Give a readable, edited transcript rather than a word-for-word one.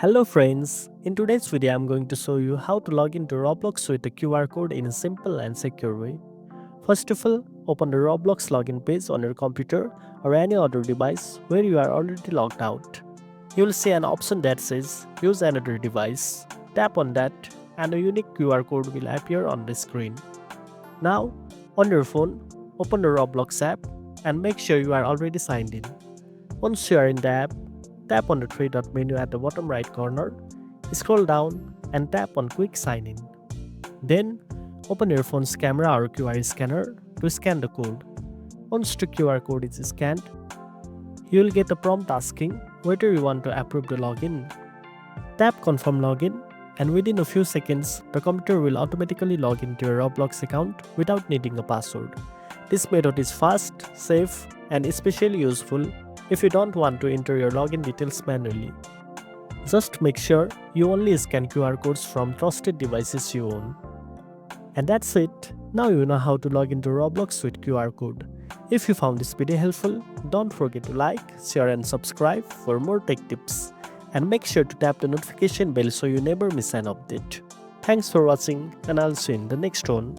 Hello friends, in today's video I'm going to show you how to log into Roblox with a QR code in a simple and secure way. First of all, open the Roblox login page on your computer or any other device where you are already logged out. You will see an option that says use another device. Tap on that and a unique QR code will appear on the screen. Now, on your phone, open the Roblox app and make sure you are already signed in. Once you are in the app, tap on the three dot menu at the bottom right corner, scroll down and tap on Quick Sign In. Then, open your phone's camera or QR scanner to scan the code. Once the QR code is scanned, you will get a prompt asking whether you want to approve the login. Tap Confirm Login and within a few seconds, the computer will automatically log into your Roblox account without needing a password. This method is fast, safe, and especially useful if you don't want to enter your login details manually. Just make sure you only scan QR codes from trusted devices you own. And that's it. Now you know how to log into Roblox with QR code. If you found this video helpful, don't forget to like, share and subscribe for more tech tips. And make sure to tap the notification bell so you never miss an update. Thanks for watching and I'll see you in the next one.